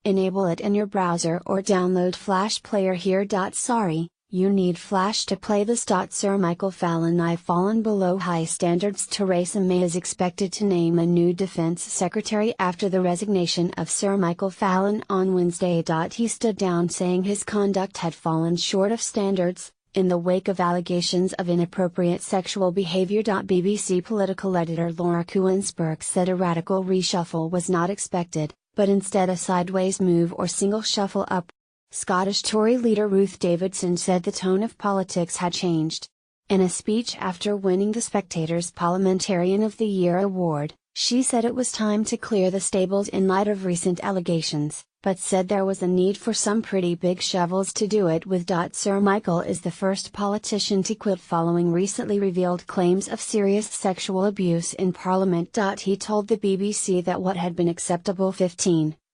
Enable it in your browser or download Flash Player here. Sorry, you need Flash to play this. Sir Michael Fallon. I've fallen below high standards. Theresa May is expected to name a new defense secretary after the resignation of Sir Michael Fallon on Wednesday. He stood down saying his conduct had fallen short of standards, in the wake of allegations of inappropriate sexual behavior. BBC political editor Laura Kuensberg said a radical reshuffle was not expected, but instead a sideways move or single shuffle up. Scottish Tory leader Ruth Davidson said the tone of politics had changed. In a speech after winning the Spectator's Parliamentarian of the Year award, she said it was time to clear the stables in light of recent allegations, but said there was a need for some pretty big shovels to do it with. Sir Michael is the first politician to quit following recently revealed claims of serious sexual abuse in Parliament. He told the BBC that what had been acceptable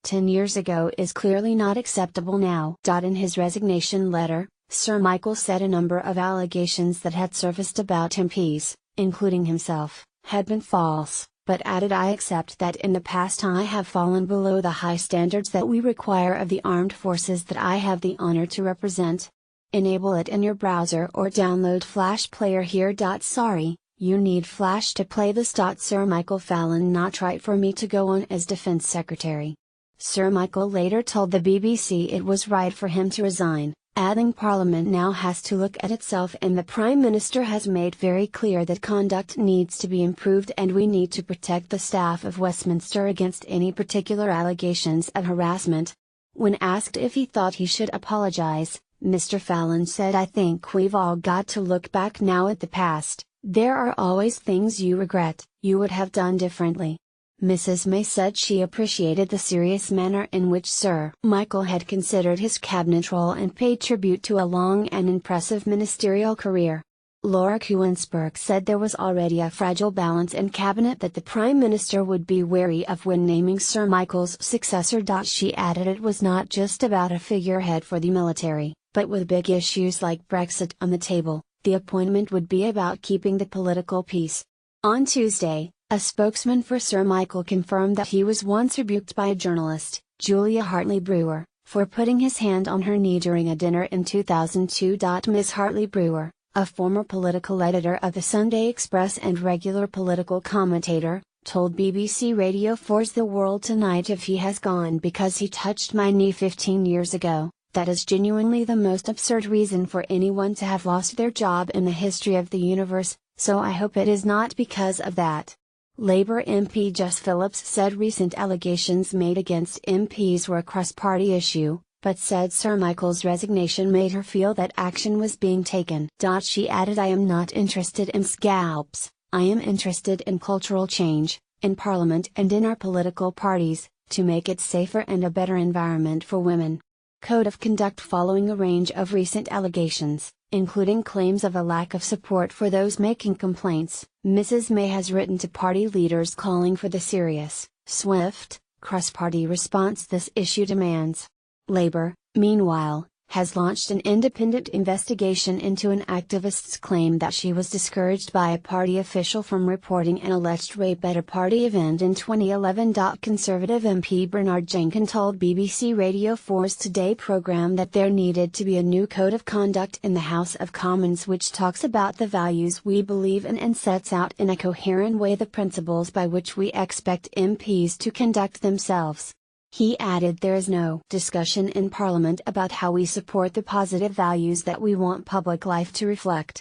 10 years ago is clearly not acceptable now. In his resignation letter, Sir Michael said a number of allegations that had surfaced about MPs, including himself, had been false, but added, "I accept that in the past I have fallen below the high standards that we require of the armed forces that I have the honor to represent." Enable it in your browser or download Flash Player here. Sorry, you need Flash to play this. Sir Michael Fallon. Not right for me to go on as Defense Secretary. Sir Michael later told the BBC it was right for him to resign, adding Parliament now has to look at itself and the Prime Minister has made very clear that conduct needs to be improved and we need to protect the staff of Westminster against any particular allegations of harassment. When asked if he thought he should apologise, Mr. Fallon said, "I think we've all got to look back now at the past. There are always things you regret, you would have done differently." Mrs. May said she appreciated the serious manner in which Sir Michael had considered his cabinet role and paid tribute to a long and impressive ministerial career. Laura Kuensberg said there was already a fragile balance in cabinet that the Prime Minister would be wary of when naming Sir Michael's successor. She added it was not just about a figurehead for the military, but with big issues like Brexit on the table, the appointment would be about keeping the political peace. On Tuesday, a spokesman for Sir Michael confirmed that he was once rebuked by a journalist, Julia Hartley-Brewer, for putting his hand on her knee during a dinner in 2002. Ms. Hartley-Brewer, a former political editor of the Sunday Express and regular political commentator, told BBC Radio 4's The World Tonight, "If he has gone because he touched my knee 15 years ago, that is genuinely the most absurd reason for anyone to have lost their job in the history of the universe, so I hope it is not because of that." Labour MP Jess Phillips said recent allegations made against MPs were a cross-party issue, but said Sir Michael's resignation made her feel that action was being taken. She added, "I am not interested in scalps, I am interested in cultural change, in Parliament and in our political parties, to make it safer and a better environment for women." Code of conduct following a range of recent allegations, including claims of a lack of support for those making complaints. Mrs. May has written to party leaders calling for the serious, swift, cross-party response this issue demands. Labour, meanwhile, has launched an independent investigation into an activist's claim that she was discouraged by a party official from reporting an alleged rape at a party event in 2011. Conservative MP Bernard Jenkins told BBC Radio 4's Today programme that there needed to be a new code of conduct in the House of Commons which talks about the values we believe in and sets out in a coherent way the principles by which we expect MPs to conduct themselves. He added there is no discussion in Parliament about how we support the positive values that we want public life to reflect.